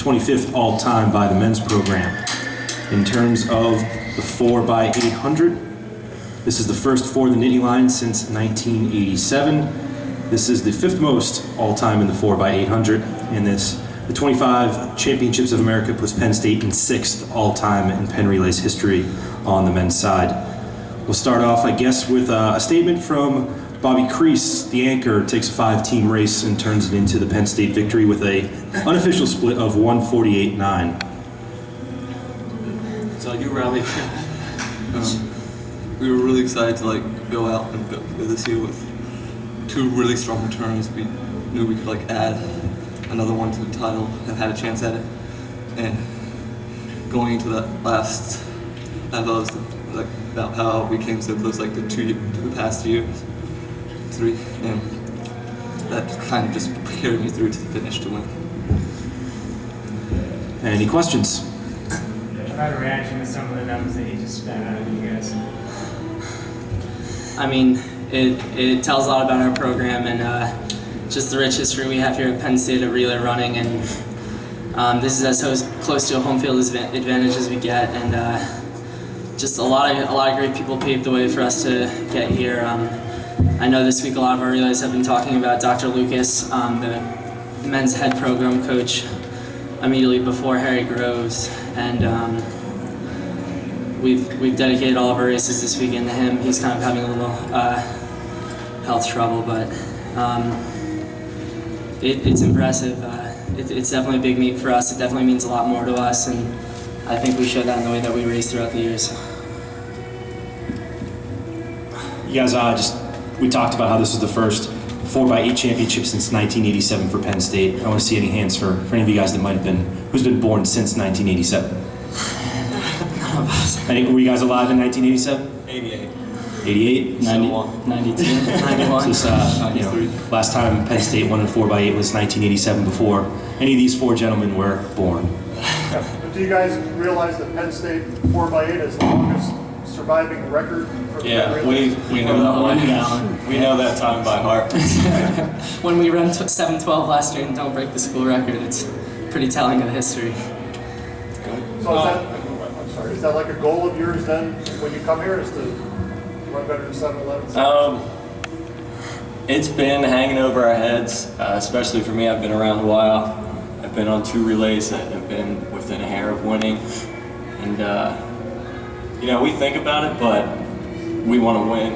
25th all-time by the men's program. In terms of the 4x800, this is the first for the Nittany Lions since 1987. This is the 5th most all-time in the 4x800, and the 25 Championships of America puts Penn State in 6th all-time in Penn Relay's history on the men's side. We'll start off, I guess, with a statement from Robby Creese, the anchor. Takes a 5-team race and turns it into the Penn State victory with a unofficial split of 148-9. So you, Robby, we were really excited to go out and go this year with 2 really strong returns. We knew we could add another one to the title and had a chance at it. And going into that last, I was about how we came so close, the past years, 3, and that kind of just carried me through to the finish to win. Any questions? About a reaction to some of the numbers that you just spent out of you guys. I mean, it tells a lot about our program and just the rich history we have here at Penn State of relay running, and this is as close to a home field advantage as we get, and just a lot of great people paved the way for us to get here. I know this week a lot of our relays have been talking about Dr. Lucas, the men's head program coach, immediately before Harry Groves, and we've dedicated all of our races this weekend to him. He's kind of having a little health trouble, but it's impressive. It's definitely a big meet for us. It definitely means a lot more to us, and I think we showed that in the way that we race throughout the years. You guys we talked about how this was the first 4x8 championship since 1987 for Penn State. I want to see any hands for any of you guys that might have been, who's been born since 1987. None of us. Were you guys alive in 1987? 88. 88? 91. 92. 91. So last time Penn State won in 4x8 was 1987, before any of these 4 gentlemen were born. Yeah. But do you guys realize that Penn State 4x8 is the longest surviving record for the we know that one. We know that time by heart. When we ran 7:12 last year and don't break the school record, it's pretty telling of the history. So is that like a goal of yours then when you come here, is to run better than 7:11? It's been hanging over our heads, especially for me. I've been around a while. I've been on 2 relays that have been within a hair of winning, and we think about it, but we want to win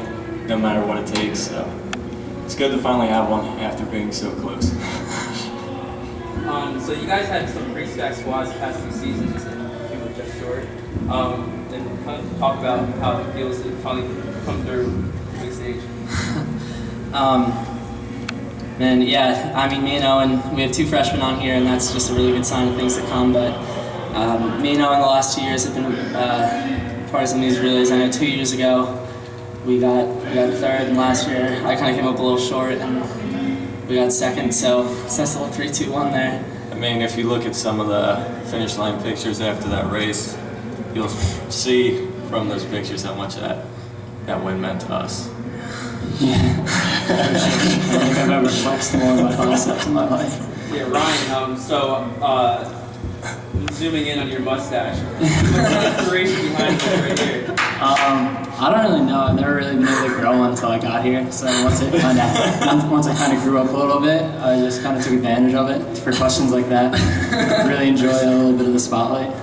no matter what it takes. So it's good to finally have one after being so close. So you guys had some pretty stacked squads the past 2 seasons, and you were just short. And kind of talk about how it feels to finally come through the big stage. And yeah, I mean, me and Owen, we have 2 freshmen on here, and that's just a really good sign of things to come. But me and Owen the last 2 years have been part of some of these relays. I know 2 years ago we got 3rd, and last year I kind of came up a little short, and we got 2nd. So it's nice little 3-2-1 there. I mean, if you look at some of the finish line pictures after that race, you'll see from those pictures how much that win meant to us. Yeah. I don't think I've ever flexed more in my biceps in my life. Yeah, Ryan, zooming in on your mustache, what's the inspiration behind this right here? I don't really know. I've never really been able to grow until I got here. So once I kind of grew up a little bit, I just kind of took advantage of it for questions like that. Really enjoy a little bit of the spotlight.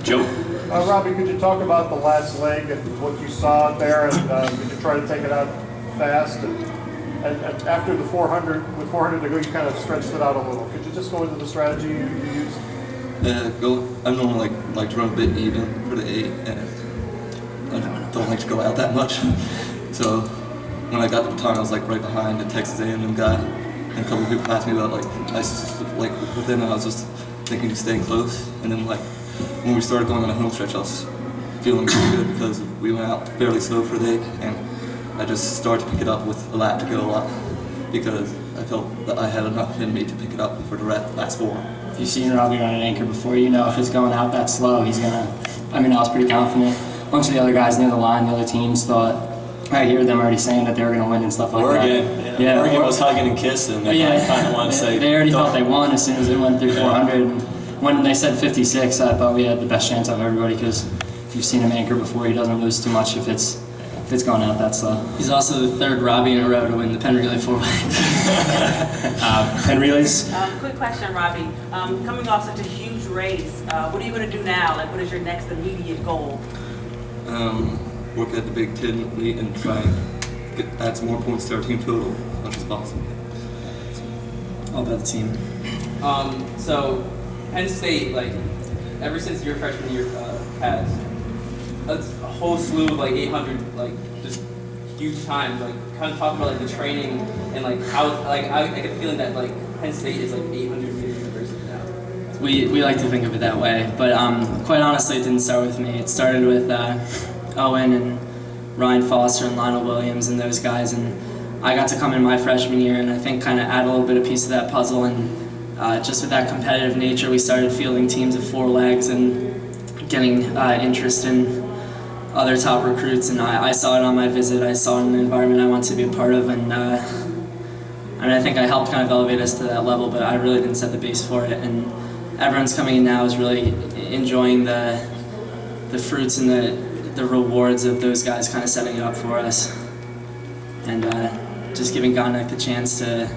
Joe? Robby, could you talk about the last leg and what you saw out there, and did you try to take it out fast? And after the 400, with 400 to go, you kind of stretched it out a little. Could you just go into the strategy you used? I normally like to run a bit even for the 8, and I don't like to go out that much. So when I got the baton, I was right behind the Texas A&M guy, and a couple of people asked me about within. I was just thinking of staying close, and then when we started going on a home stretch, I was feeling pretty good because we went out fairly slow for the 8, and I just started to pick it up with a lap to go a lot because I felt that I had enough in me to pick it up for the last 4. If you've seen Robby run an anchor before, you know if it's going out that slow, he's gonna. I mean, I was pretty confident. A bunch of the other guys near the line, the other teams thought, I hear them already saying that they were gonna win and stuff like that. Yeah, Oregon was hugging and kissing. And I kind of want to say they already thought they won as soon as it went through 400. And when they said 56, I thought we had the best chance of everybody because you've seen him anchor before. He doesn't lose too much if it's going out that slow. He's also the third Robby in a row to win the Penn Relay 4x. Penn relays. Quick question, Robby. Coming off such a huge race, what are you going to do now? Like, what is your next immediate goal? Work at the Big Ten meet and try and add some more points to our team total as much as possible. All about the team. So Penn State, like, ever since your freshman year has a whole slew of like 800, like just huge times. Like, kind of talk about like the training and like how, like I get a feeling that like Penn State is like 800 meter university now. We like to think of it that way, but quite honestly, it didn't start with me. It started with Owen and Ryan Foster and Lionel Williams and those guys, and I got to come in my freshman year and I think kind of add a little bit of piece of that puzzle, and just with that competitive nature, we started fielding teams of 4 legs and getting interest in other top recruits, and I saw it on my visit. I saw it in the environment I wanted to be a part of, and I think I helped kind of elevate us to that level, but I really didn't set the base for it, and everyone's coming in now is really enjoying the fruits and the rewards of those guys kind of setting it up for us, and just giving Gondek the chance to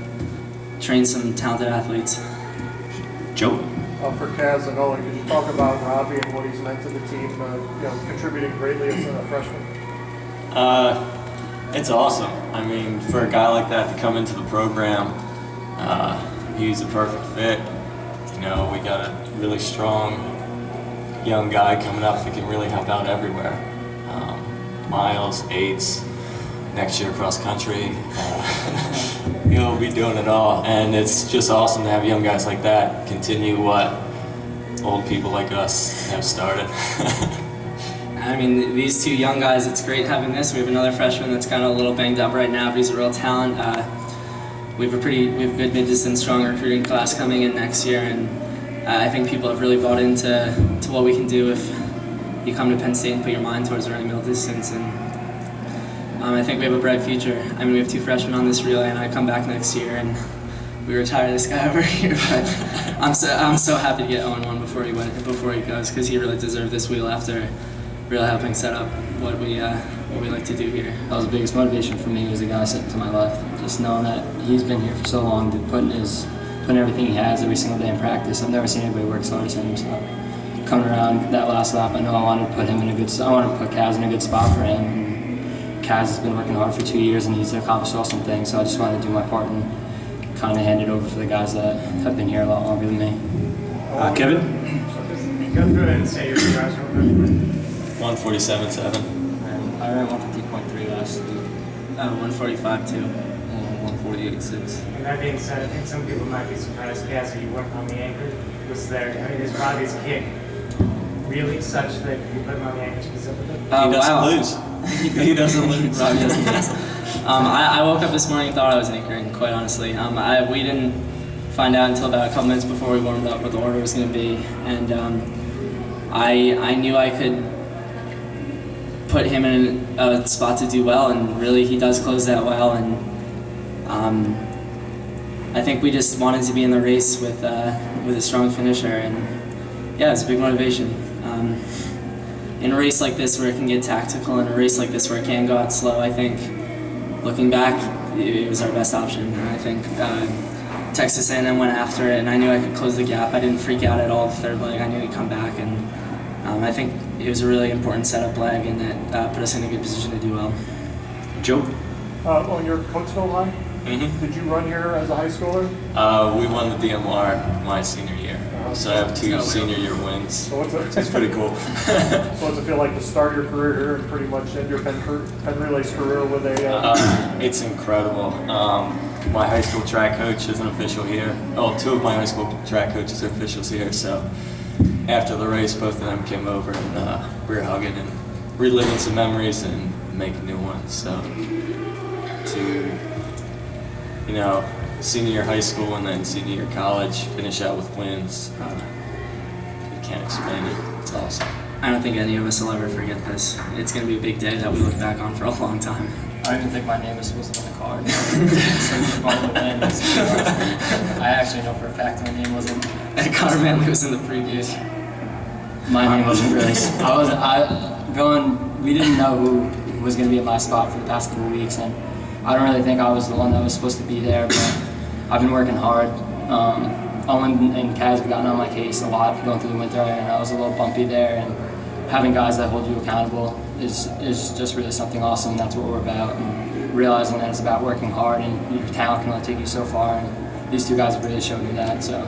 train some talented athletes. Joe? For Kaz and Owen, could you talk about Robby and what he's meant to the team, contributing greatly as a freshman? It's awesome. I mean, for a guy like that to come into the program, he's a perfect fit. You know, we got a really strong young guy coming up that can really help out everywhere. Miles, eights, next year cross country. He'll be doing it all, and it's just awesome to have young guys like that continue what old people like us have started. I mean, these 2 young guys, it's great having this. We have another freshman that's kind of a little banged up right now, but he's a real talent. We have a good mid-distance strong recruiting class coming in next year, and I think people have really bought into what we can do if you come to Penn State and put your mind towards running middle distance. And I think we have a bright future. I mean, we have 2 freshmen on this relay, and I come back next year and we retire this guy over here. But I'm so happy to get Owen one before he goes, because he really deserved this wheel after really helping set up what we like to do here. That was the biggest motivation for me, was the guy sitting to my left. Just knowing that he's been here for so long, putting everything he has every single day in practice. I've never seen anybody work so hard as him. So coming around that last lap, I know I wanted to put him in a good. I wanted to put Kaz in a good spot for him. And Kaz has been working hard for 2 years, and he's accomplished awesome things. So I just wanted to do my part and kind of hand it over for the guys that have been here a lot longer than me. Kevin? Go through it and say your guys real quick. 147.7. I ran 150.3 last week. 145 too. 148.6. And that being said, I think some people might be surprised, Kaz, that you weren't on the anchor. Was there, I mean, is Robby's kick really such that you put him on the anchor specifically? He doesn't lose. He doesn't lose. Robby doesn't lose. I woke up this morning and thought I was anchoring, quite honestly. We didn't find out until about a couple minutes before we warmed up what the order was going to be, and I knew I could put him in a spot to do well, and really he does close that well, and I think we just wanted to be in the race with a strong finisher, and yeah, it's a big motivation. In a race like this where it can get tactical, in a race like this where it can go out slow, I think, looking back, it was our best option. And I think Texas A&M went after it, and I knew I could close the gap. I didn't freak out at all the third leg. I knew he'd come back, and I think it was a really important setup leg, and that put us in a good position to do well. Joe? On your Coatesville line, did you run here as a high schooler? We won the DMR my senior year, so I have 2 senior year wins. So It's pretty cool. So what's it feel like to start your career here and pretty much end your Penn Relay's career with a... It's incredible. My high school track coach is an official here. Oh, 2 of my high school track coaches are officials here, so after the race, both of them came over and we were hugging and reliving some memories and making new ones. So to, senior year high school and then senior year college, finish out with wins, you can't explain it. It's awesome. I don't think any of us will ever forget this. It's going to be a big day that we look back on for a long time. I don't even think my name was supposed to be on the card. So brought the win. I actually know for a fact my name wasn't. And Connor Manley was in the previous. My name wasn't really. We didn't know who was going to be in my spot for the past couple of weeks, and I don't really think I was the one that was supposed to be there, but I've been working hard. Owen and Kaz have gotten on my case a lot going through the winter, and I was a little bumpy there, and having guys that hold you accountable is just really something awesome. That's what we're about, and realizing that it's about working hard, and your talent can only take you so far, and these two guys have really showed me that. So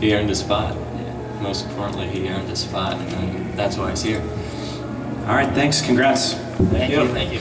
He earned a spot. yeah. Most importantly, he earned a spot, and that's why he's here. All right, thanks. Congrats. Thank you. Thank you.